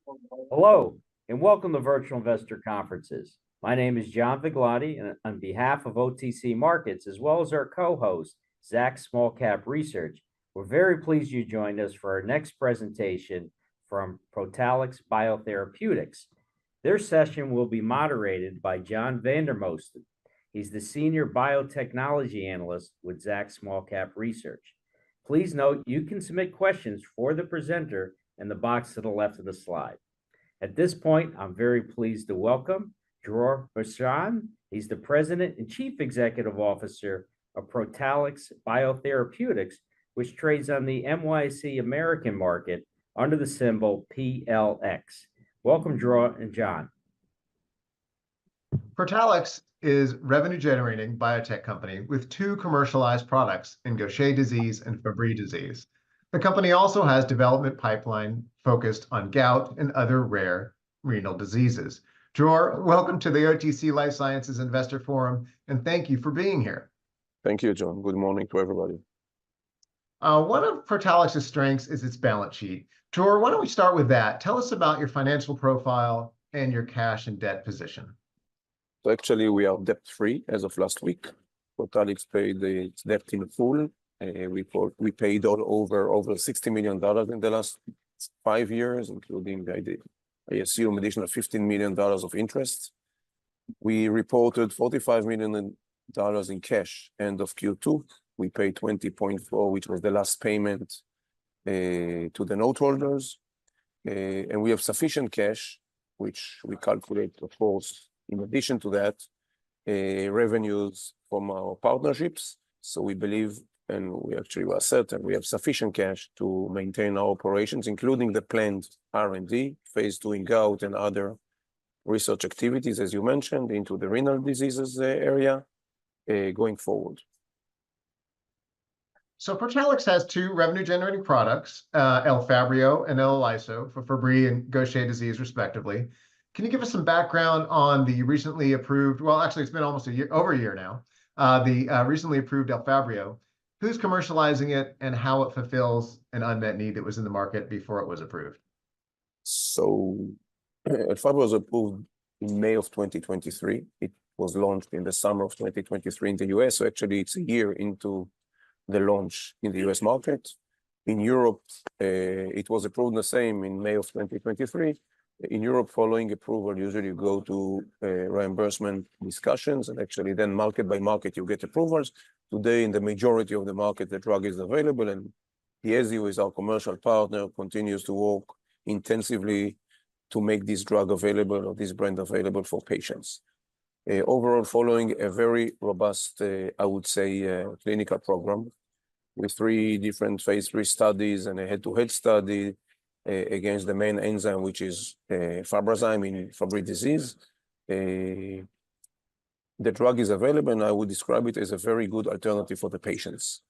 Hello, and welcome to Virtual Investor Conferences. My name is John Viglotti, and on behalf of OTC Markets, as well as our co-host, Zach Small Cap Research, we're very pleased you joined us for our next presentation from Protalix BioTherapeutics. Their session will be moderated by John Vandermosten. He's the Senior Biotechnology Analyst with Zach Small Cap Research. Please note you can submit questions for the presenter in the box to the left of the slide. At this point, I'm very pleased to welcome Dror Bashan. He's the President and Chief Executive Officer of Protalix BioTherapeutics, which trades on the NYSE American market under the symbol PLX. Welcome, Dror and John. Protalix is revenue-generating biotech company with two commercialized products in Gaucher disease and Fabry disease. The company also has development pipeline focused on gout and other rare renal diseases. Dror, welcome to the OTC Life Sciences Investor Forum, and thank you for being here. Thank you, John. Good morning to everybody. One of Protalix's strengths is its balance sheet. Dror, why don't we start with that? Tell us about your financial profile and your cash and debt position. So actually, we are debt-free as of last week. Protalix paid its debt in full. We paid over $60 million in the last 5 years, including, I assume, additional $15 million of interest. We reported $45 million in cash end of Q2. We paid $20.4, which was the last payment to the note holders. And we have sufficient cash, which we calculate, of course, in addition to that, revenues from our partnerships. So we believe, and we actually were certain, we have sufficient cash to maintain our operations, including the planned R&D, phase 2 in gout and other research activities, as you mentioned, into the renal diseases area going forward. So Protalix has two revenue-generating products, Elfabrio and Elelyso, for Fabry and Gaucher disease, respectively. Can you give us some background on the recently approved, well, actually, it's been almost over a year now, the recently approved Elfabrio? Who's commercializing it and how it fulfills an unmet need that was in the market before it was approved? So Elfabrio was approved in May of 2023. It was launched in the summer of 2023 in the US. So actually, it's a year into the launch in the US market. In Europe, it was approved the same in May of 2023. In Europe, following approval, usually you go to reimbursement discussions, and actually then market by market, you get approvals. Today, in the majority of the market, the drug is available, and NYSE, who is our commercial partner, continues to work intensively to make this drug available or this brand available for patients. Overall, following a very robust, I would say, clinical program with 3 different phase 3 studies and a head-to-head study against the main enzyme, which is fibrazyme in Fabry disease. The drug is available, and I would describe it as a very good alternative for the patients.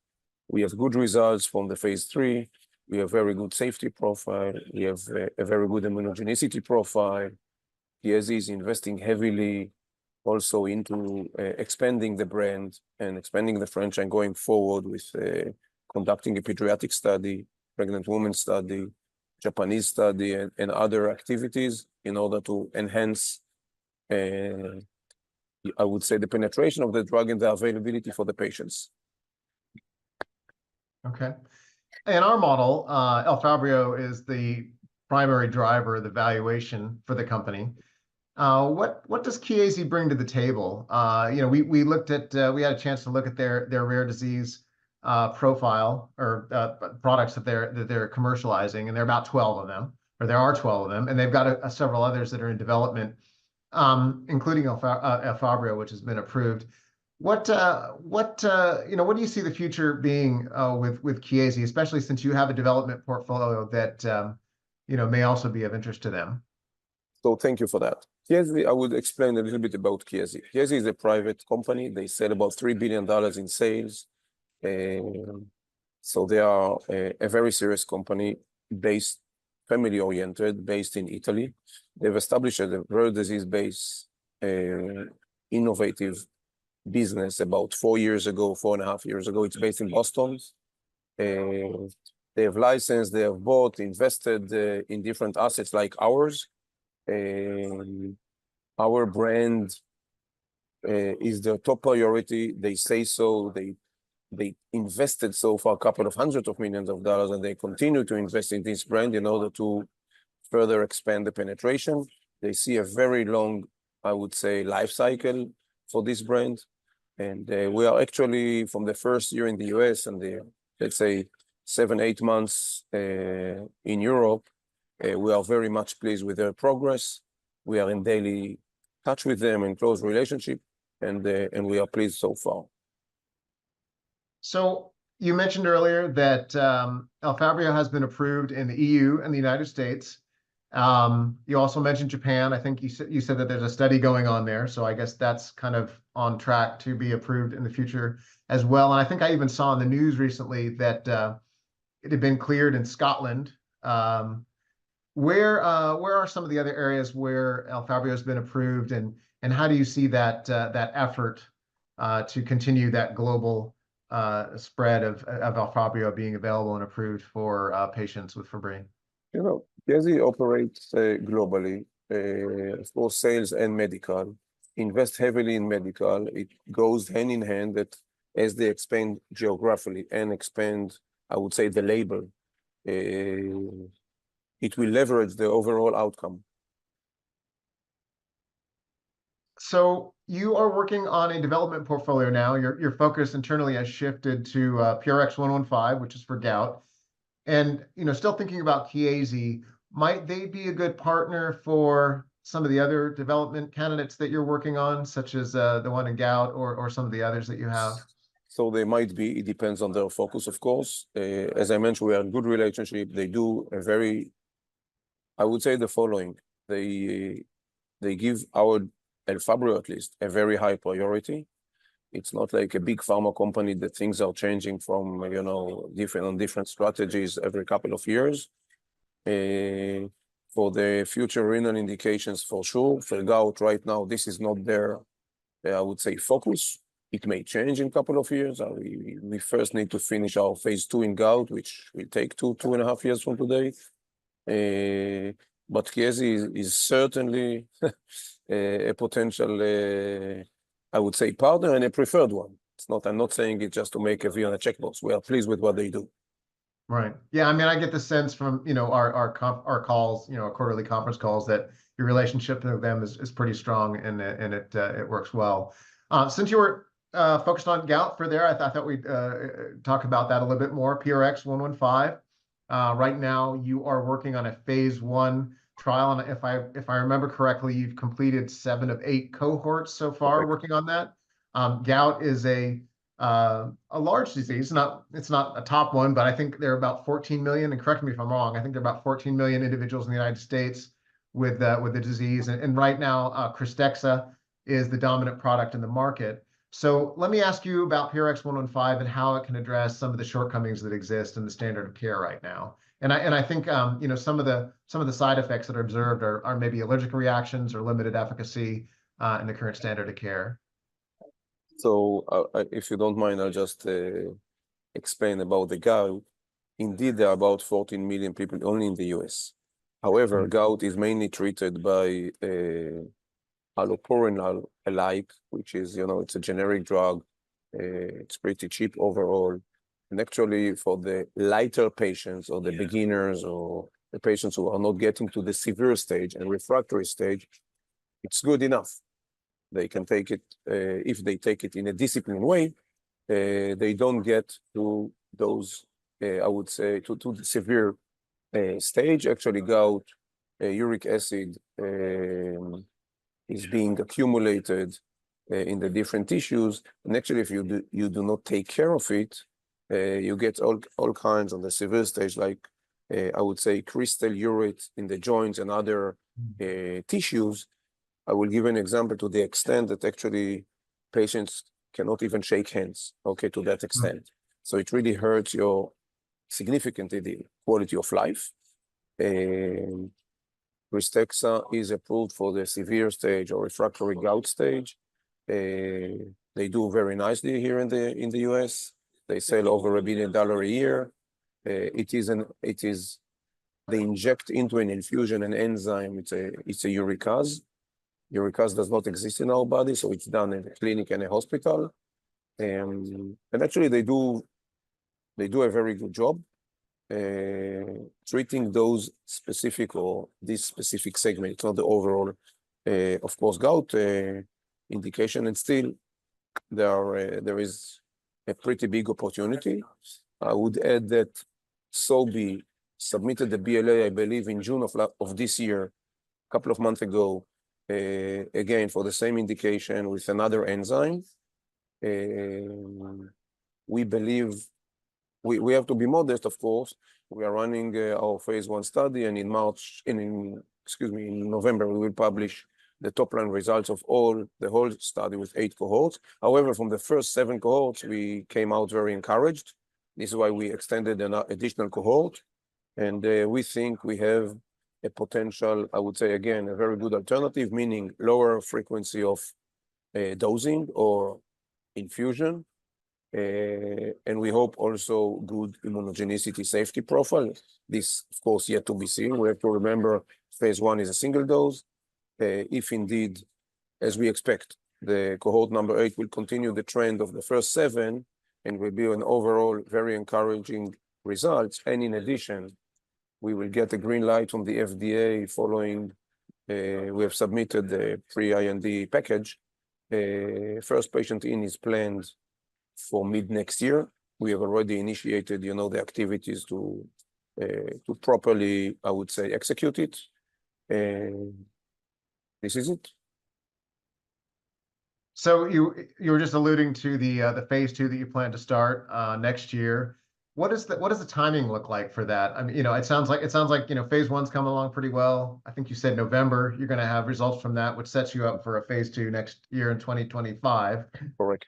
We have good results from the phase 3. We have very good safety profile. We have a very good immunogenicity profile. NYSE is investing heavily also into expanding the brand and expanding the franchise going forward with conducting a pediatric study, pregnant woman study, Japanese study, and other activities in order to enhance, I would say, the penetration of the drug and the availability for the patients. Okay. In our model, Elfabrio is the primary driver of the valuation for the company. What does NYSE bring to the table? We looked at, we had a chance to look at their rare disease profile or products that they're commercializing, and there are about 12 of them, or there are 12 of them, and they've got several others that are in development, including Elfabrio, which has been approved. What do you see the future being with NYSE, especially since you have a development portfolio that may also be of interest to them? So thank you for that. NYSE, I would explain a little bit about NYSE. NYSE is a private company. They sell about $3 billion in sales. So they are a very serious company, family-oriented, based in Italy. They've established a rare disease-based, innovative business about 4.5 years ago. It's based in Boston. They have licensed, they have bought, invested in different assets like ours. Our brand is their top priority. They say so. They invested so far a couple of hundreds of millions of dollars, and they continue to invest in this brand in order to further expand the penetration. They see a very long, I would say, life cycle for this brand. And we are actually, from the first year in the US and the, let's say, 7-8 months in Europe, we are very much pleased with their progress. We are in daily touch with them, in close relationship, and we are pleased so far. So you mentioned earlier that Elfabrio has been approved in the EU and the United States. You also mentioned Japan. I think you said that there's a study going on there. So I guess that's kind of on track to be approved in the future as well. And I think I even saw in the news recently that it had been cleared in Scotland. Where are some of the other areas where Elfabrio has been approved, and how do you see that that effort to continue that global spread of Elfabrio being available and approved for patients with Fabry? You know, Chiesi operates globally for sales and medical, invest heavily in medical. It goes hand in hand that as they expand geographically and expand, I would say, the label, it will leverage the overall outcome. So you are working on a development portfolio now. Your focus internally has shifted to PRX 115, which is for gout. And still thinking about Chiesi, might they be a good partner for some of the other development candidates that you're working on, such as the one in gout or some of the others that you have? So they might be. It depends on their focus, of course. As I mentioned, we are in good relationship. They do a very, I would say the following. They give our Elfabrio, at least, a very high priority. It's not like a big pharma company that things are changing from, different strategies every couple of years. For the future renal indications, for sure. For gout, right now, this is not their, I would say, focus. It may change in a couple of years. We first need to finish our phase 2 in gout, which will take 2.5 years from today. But Chiesi is certainly a potential, I would say, partner and a preferred one. I'm not saying it just to make a V on a checkbox. We are pleased with what they do. Right. Yeah. I mean, I get the sense from, our calls, our quarterly conference calls, that your relationship with them is pretty strong, and it works well. Since you were focused on gout for there, I thought we'd talk about that a little bit more. PRX 115. Right now, you are working on a phase 1 trial, and if I remember correctly, you've completed 7 of 8 cohorts so far working on that. Gout is a large disease. It's not a top one, but I think there are about 14 million, and correct me if I'm wrong, I think there are about 14 million individuals in the United States with the disease. And right now, Krystexxa is the dominant product in the market. So let me ask you about PRX 115 and how it can address some of the shortcomings that exist in the standard of care right now. And I think some of the side effects that are observed are maybe allergic reactions or limited efficacy in the current standard of care. So if you don't mind, I'll just explain about the gout. Indeed, there are about 14 million people only in the US. However, gout is mainly treated by allopurinol alike, which is, it's a generic drug. It's pretty cheap overall. And actually, for the lighter patients or the beginners or the patients who are not getting to the severe stage and refractory stage, it's good enough. They can take it, if they take it in a disciplined way, they don't get to those, I would say, to the severe stage. Actually, gout, uric acid is being accumulated in the different tissues. And actually, if you do not take care of it, you get all kinds on the severe stage, like I would say crystal urate in the joints and other tissues. I will give an example to the extent that actually patients cannot even shake hands, to that extent. So it really hurts your significantly the quality of life. Krystexxa is approved for the severe stage or refractory gout stage. They do very nicely here in the US. They sell over $1 billion a year. they inject into an infusion an enzyme. It's a uricase. Uricase does not exist in our body, so it's done in a clinic and a hospital. And actually they do a very good job treating those specific or this specific segment. It's not the overall, of course, gout indication, and still there is a pretty big opportunity. I would add that Sobi submitted the BLA, I believe, in June of this year, a couple of months ago, again for the same indication with another enzyme. We believe we have to be modest, of course. We are running our phase 1 study, and in November, we will publish the top line results of the whole study with 8 cohorts. However, from the first 7 cohorts, we came out very encouraged. This is why we extended an additional cohort. And we think we have a potential, I would say, again, a very good alternative, meaning lower frequency of dosing or infusion. And we hope also good immunogenicity safety profile. This, of course, yet to be seen. We have to remember phase 1 is a single dose. If indeed, as we expect, the cohort number 8 will continue the trend of the first 7 and will be an overall very encouraging results. And in addition, we will get a green light from the FDA following, we have submitted the pre-IND package. First patient in is planned for mid next year. We have already initiated, the activities to properly, I would say, execute it. This is it. So you were just alluding to the phase 2 that you plan to start next year. What does the timing look like for that? I mean, it sounds like phase 1's coming along pretty well. I think you said November you're going to have results from that, which sets you up for a phase 2 next year in 2025. Correct.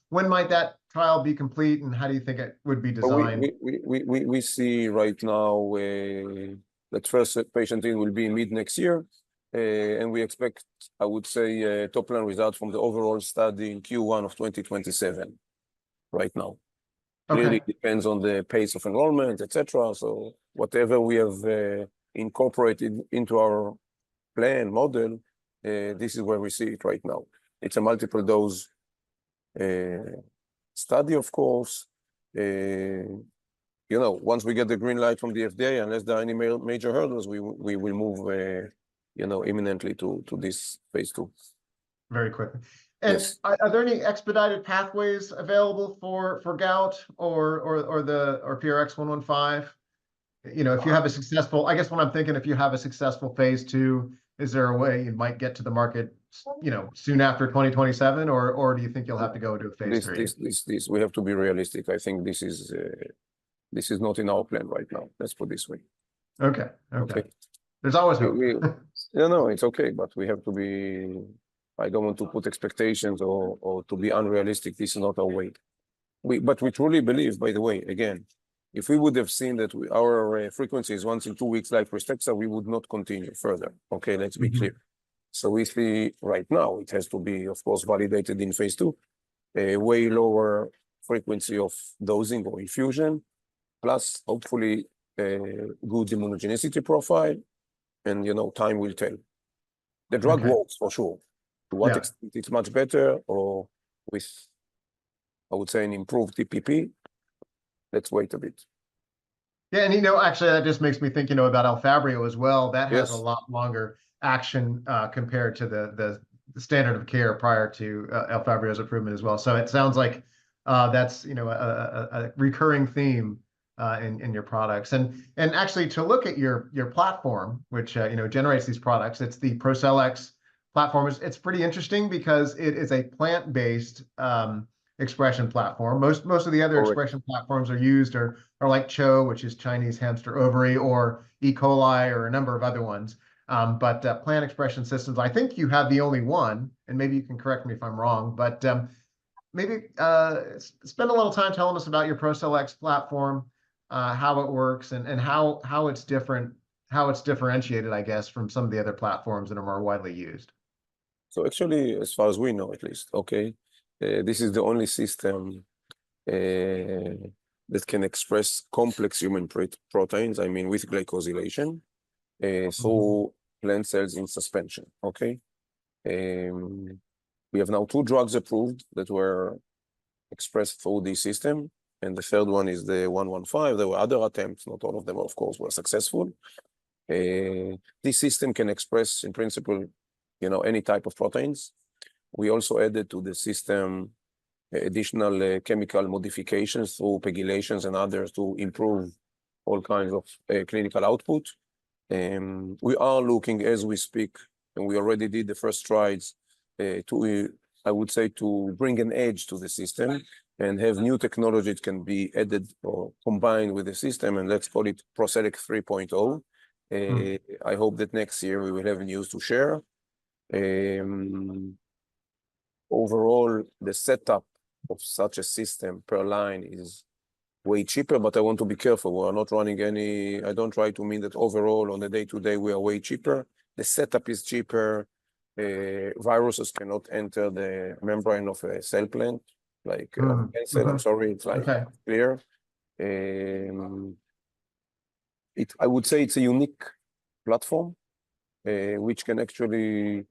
When might that trial be complete, and how do you think it would be designed? We see right now that first patient in will be mid next year. And we expect, I would say, top line results from the overall study in Q1 of 2027 right now. Okay. Really depends on the pace of enrollment, etc. So whatever we have incorporated into our plan model, this is where we see it right now. It's a multiple dose study, of course. Once we get the green light from the FDA, unless there are any major hurdles, we will move imminently to this phase 2. Very quickly. And yes. Are there any expedited pathways available for gout or PRX 115? If you have a successful, I guess what I'm thinking, if you have a successful phase 2, is there a way you might get to the market, soon after 2027, or do you think you'll have to go to a phase 3? This we have to be realistic. I think this is not in our plan right now. Let's put it this way. Okay. There's always hope. No, it's okay, but we have to be. I don't want to put expectations or to be unrealistic. This is not our way. But we truly believe, by the way, again, if we would have seen that our frequency is once in 2 weeks like Krystexxa, we would not continue further. Okay, let's be clear. So we see right now it has to be, of course, validated in phase 2, a way lower frequency of dosing or infusion, plus hopefully a good immunogenicity profile, and time will tell. The drug works for sure. To what extent it's much better, or with, I would say, an improved TPP, let's wait a bit. Yeah, and actually that just makes me think, about Elfabrio as well. That has a lot longer action compared to the standard of care prior to Elfabrio's improvement as well. So it sounds like that's a recurring theme in your products. And actually, to look at your platform, which generates these products, it's the Protalix platform. It's pretty interesting because it is a plant-based expression platform. Most of the other expression platforms are used are like CHO, which is Chinese hamster ovary, or E. coli, or a number of other ones. But plant expression systems, I think you have the only one, and maybe you can correct me if I'm wrong, but maybe spend a little time telling us about your Protalix platform, how it works, and how it's different, how it's differentiated, I guess, from some of the other platforms that are more widely used. So actually, as far as we know, at least, this is the only system that can express complex human proteins, I mean, with glycosylation, through plant cells in suspension, okay? We have now 2 drugs approved that were expressed through this system, and the third one is the 115. There were other attempts, not all of them, of course, were successful. This system can express, in principle, any type of proteins. We also added to the system additional chemical modifications through pegylations and others to improve all kinds of clinical output. We are looking as we speak, and we already did the first strides to, I would say, to bring an edge to the system and have new technology that can be added or combined with the system, and let's call it Protalix 3.0. I hope that next year we will have news to share. Overall, the setup of such a system per line is way cheaper, but I want to be careful. We are not running I don't try to mean that overall on the day-to-day we are way cheaper. The setup is cheaper. Viruses cannot enter the membrane of a cell plant, like cell. I'm sorry, it's like clear. I would say it's a unique platform, which can actually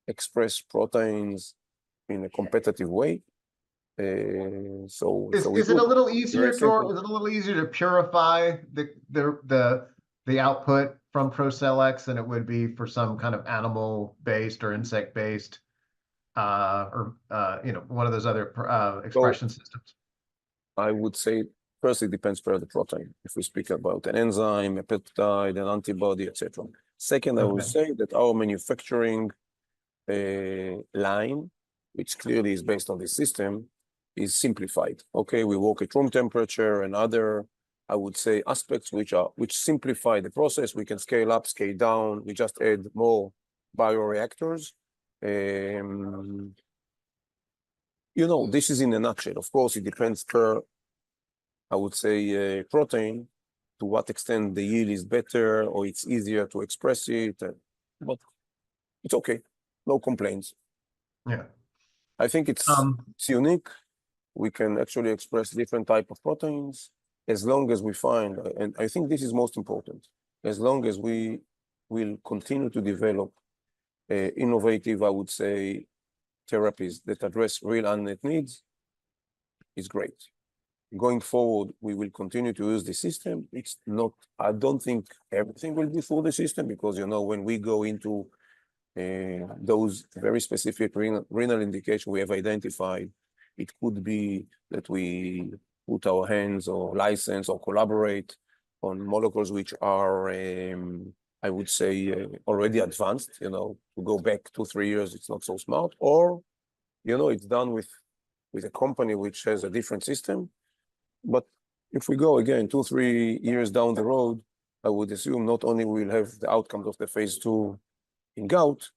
express proteins in a competitive way. Is it a little easier to purify the output from Protalix than it would be for some kind of animal-based or insect-based or one of those other expression systems? I would say first it depends per the protein. If we speak about an enzyme, a peptide, an antibody, etc. Second, I would say that our manufacturing line, which clearly is based on this system, is simplified. Okay, we work at room temperature and other, I would say, aspects which simplify the process. We can scale up, scale down. We just add more bioreactors. This is in a nutshell. Of course, it depends per, I would say, protein, to what extent the yield is better or it's easier to express it. But it's okay. No complaints. Yeah. I think it's unique. We can actually express different type of proteins as long as we find, and I think this is most important, as long as we will continue to develop innovative, I would say, therapies that address real unmet needs, is great. Going forward, we will continue to use the system. It's not, I don't think everything will be through the system because, when we go into those very specific renal indications we have identified, it could be that we put our hands or license or collaborate on molecules which are, I would say, already advanced. To go back 2-3 years, it's not so smart. Or, it's done with a company which has a different system. But if we go again 2-3 years down the road, I would assume not only we'll have the outcomes of the phase 2 in gout,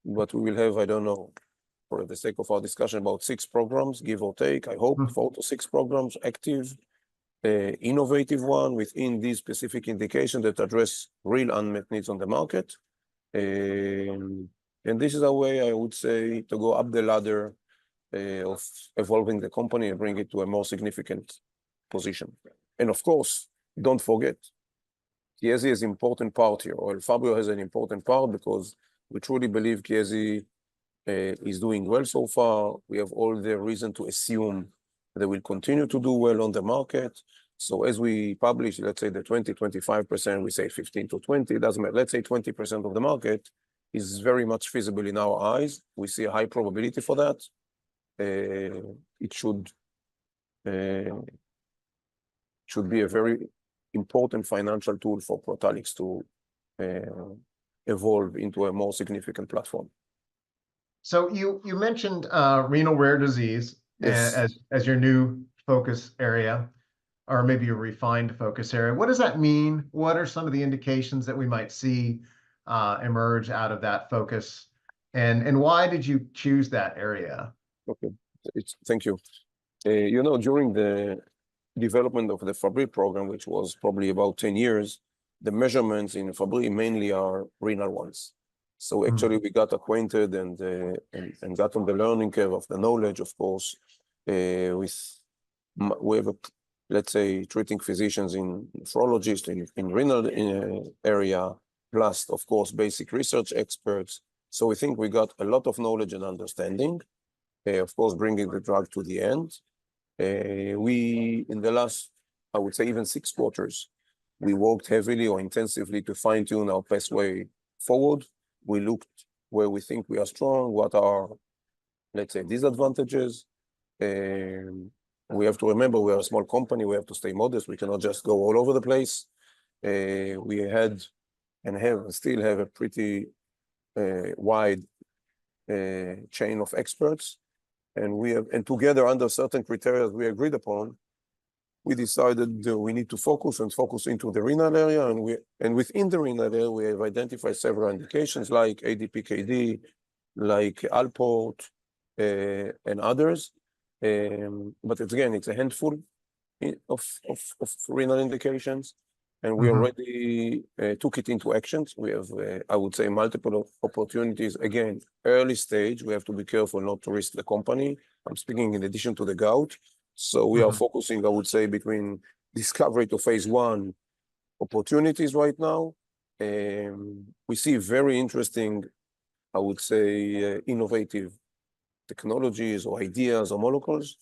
but we will have, I don't know, for the sake of our discussion, about 6 programs, give or take, I hope, 4 to 6 programs active, innovative one within these specific indications that address real unmet needs on the market. And this is a way, I would say, to go up the ladder of evolving the company and bring it to a more significant position. And of course, don't forget, Chiesi is an important part here, or Elfabrio has an important part because we truly believe Chiesi is doing well so far. We have all the reason to assume they will continue to do well on the market. So as we publish, let's say the 20-25%, we say 15 to 20, it doesn't matter. Let's say 20% of the market is very much feasible in our eyes. We see a high probability for that. It should be a very important financial tool for Protalix to evolve into a more significant platform. So you mentioned renal rare disease as your new focus area, or maybe a refined focus area. What does that mean? What are some of the indications that we might see emerge out of that focus? And why did you choose that area? Okay, thank you. During the development of the Fabry program, which was probably about 10 years, the measurements in Fabry mainly are renal ones. So actually we got acquainted and got on the learning curve of the knowledge, of course, we have let's say, treating physicians in nephrologists, in renal area, plus, of course, basic research experts. So we think we got a lot of knowledge and understanding, of course, bringing the drug to the end. We, in the last, I would say, even 6 quarters, we worked heavily or intensively to fine-tune our pathway forward. We looked where we think we are strong, what are, let's say, disadvantages. We have to remember we are a small company. We have to stay modest. We cannot just go all over the place. We had and have and still have a pretty wide chain of experts. And together, under certain criteria we agreed upon, we decided we need to focus into the renal area. And within the renal area, we have identified several indications like ADPKD, like Alport, and others. But it's a handful of renal indications. And we already took it into actions. We have, I would say, multiple opportunities. Again, early stage, we have to be careful not to risk the company. I'm speaking in addition to the gout. So we are focusing, I would say, between discovery to phase 1 opportunities right now. We see very interesting, I would say, innovative technologies or ideas or molecules.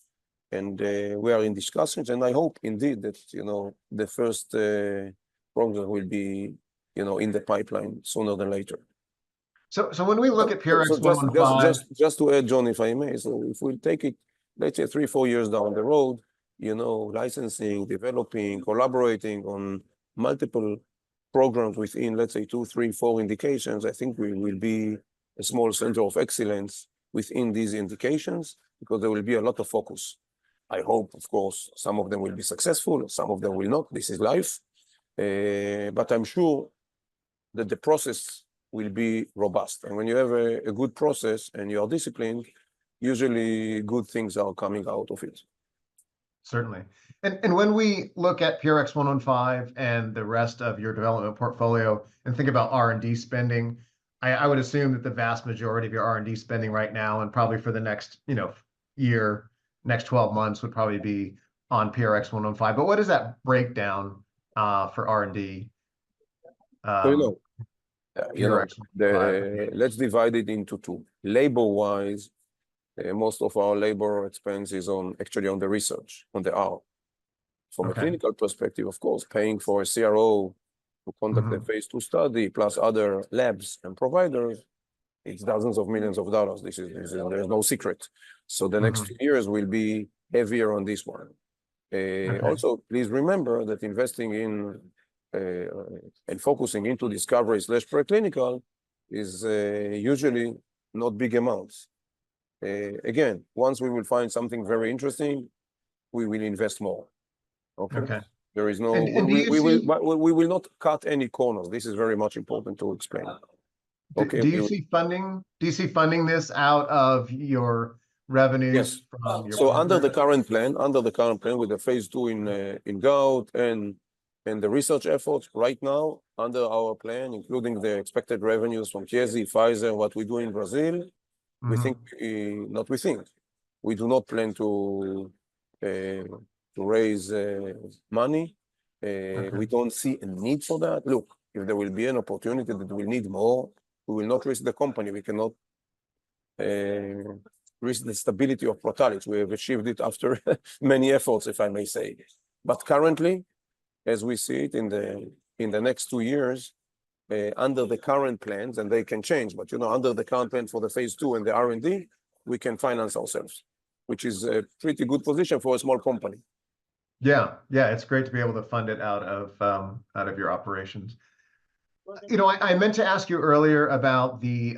And we are in discussions, and I hope indeed that, the first program will be, in the pipeline sooner than later. So when we look at PLX115, just to add, John, if I may, so if we take it, let's say 3-4 years down the road, licensing, developing, collaborating on multiple programs within, let's say 2, 3, 4 indications, I think we will be a small center of excellence within these indications because there will be a lot of focus. I hope, of course, some of them will be successful, some of them will not. This is life. But I'm sure that the process will be robust. And when you have a good process and you are disciplined, usually good things are coming out of it. Certainly. And when we look at PRX115 and the rest of your development portfolio and think about R&D spending, I would assume that the vast majority of your R&D spending right now and probably for the next year, next 12 months would probably be on PRX115. But what is that breakdown for R&D? Let's divide it into 2. Labor-wise, most of our labor expense is actually on the research, on the R. From a clinical perspective, of course, paying for a CRO to conduct a phase 2 study, plus other labs and providers, it's dozens of millions of dollars. There's no secret. So the next 2 years will be heavier on this one. Also, please remember that investing in and focusing into discovery/preclinical is usually not big amounts. Again, once we will find something very interesting, we will invest more. Okay. There is no, we will not cut any corners. This is very much important to explain. Okay. Do you see funding this out of your revenues? Yes. From your so under the current plan with the phase 2 in gout and the research efforts right now, under our plan, including the expected revenues from Chiesi, Pfizer, what we do in Brazil, we do not plan to raise money. We don't see a need for that. Look, if there will be an opportunity that we need more, we will not risk the company. We cannot risk the stability of Protalix. We have achieved it after many efforts, if I may say. But currently, as we see it in the next 2 years, under the current plans, and they can change, but under the current plan for the phase 2 and the R&D, we can finance ourselves, which is a pretty good position for a small company. Yeah, it's great to be able to fund it out of your operations. I meant to ask you earlier about the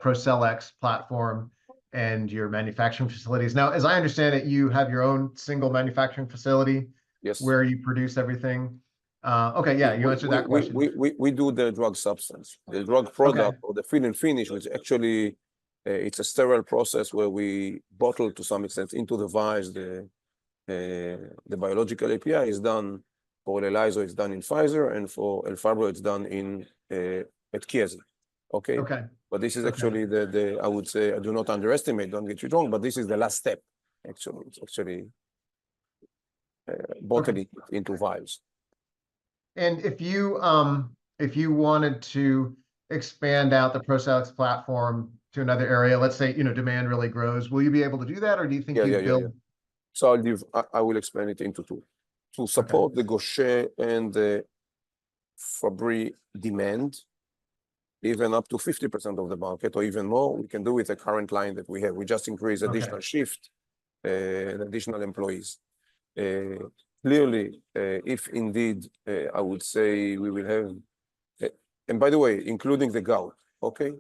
Protalix platform and your manufacturing facilities. Now, as I understand it, you have your own single manufacturing facility. Yes. Where you produce everything. You answered that question. We do the drug substance, the drug product, or the fill and finish, which actually it's a sterile process where we bottle to some extent into the vials. The biological API is done for Elizo, it's done in Pfizer, and for Elfabrio, it's done at Chiesi. Okay. But this is actually I would say, I do not underestimate, don't get you wrong, but this is the last step. Actually, it's actually bottling it into vials. And if you wanted to expand out the Protalix platform to another area, let's say, demand really grows, will you be able to do that, or do you think you'd build? So I will explain it into two. To support the Gaucher and the Fabry demand, even up to 50% of the market or even more, we can do with the current line that we have. We just increase additional shift and additional employees. Clearly, if indeed, I would say we will have, and by the way, including the gout, okay?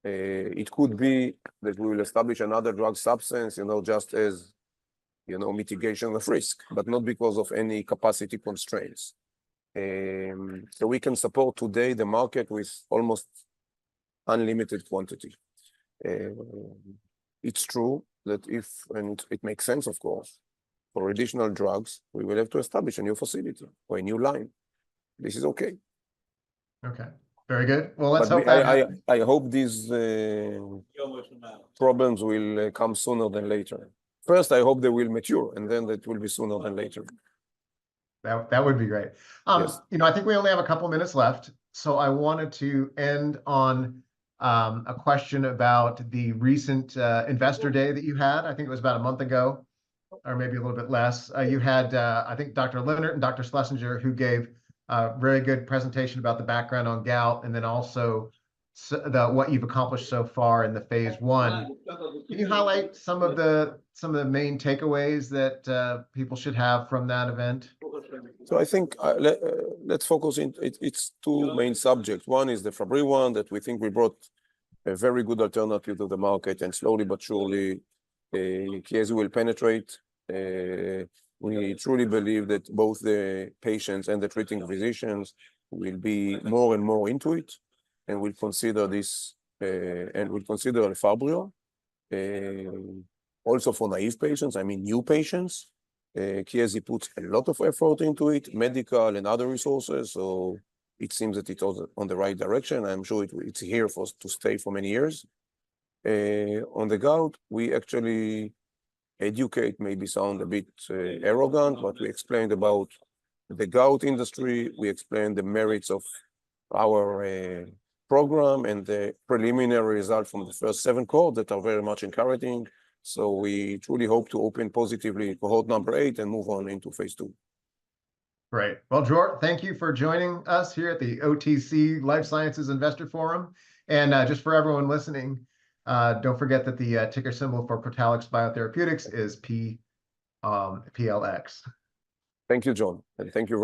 It could be that we will establish another drug substance, just as, mitigation of risk, but not because of any capacity constraints. So we can support today the market with almost unlimited quantity. It's true that and it makes sense, of course, for additional drugs, we will have to establish a new facility or a new line. This is okay. Okay, very good. Well, let's But hope I hope these problems will come sooner than later. First, I hope they will mature, and then that will be sooner than later. That would be great. Yes. I think we only have a couple minutes left, so I wanted to end on a question about the recent investor day that you had. I think it was about a month ago, or maybe a little bit less. You had, I think, Dr. Leonard and Dr. Schlesinger, who gave a very good presentation about the background on gout, and then also what you've accomplished so far in the phase 1. Can you highlight some of the main takeaways that people should have from that event? So I think let's focus in. It's two main subjects. One is the Fabry one, that we think we brought a very good alternative to the market, and slowly but surely, Chiesi will penetrate. We truly believe that both the patients and the treating physicians will be more and more into it, and will consider this, and will consider Elfabrio. Also for naive patients, I mean new patients. Chiesi puts a lot of effort into it, medical and other resources, so it seems that it's on the right direction. I'm sure it's here to stay for many years. On the gout, we actually educate, maybe sound a bit arrogant, but we explained about the gout industry. We explained the merits of our program and the preliminary result from the first 7 cohorts that are very much encouraging. So we truly hope to open positively cohort number 8 and move on into phase 2. Great. Well, Dror, thank you for joining us here at the OTC Life Sciences Investor Forum. And just for everyone listening, don't forget that the ticker symbol for Protalix BioTherapeutics is PLX. Thank you, John, and thank you very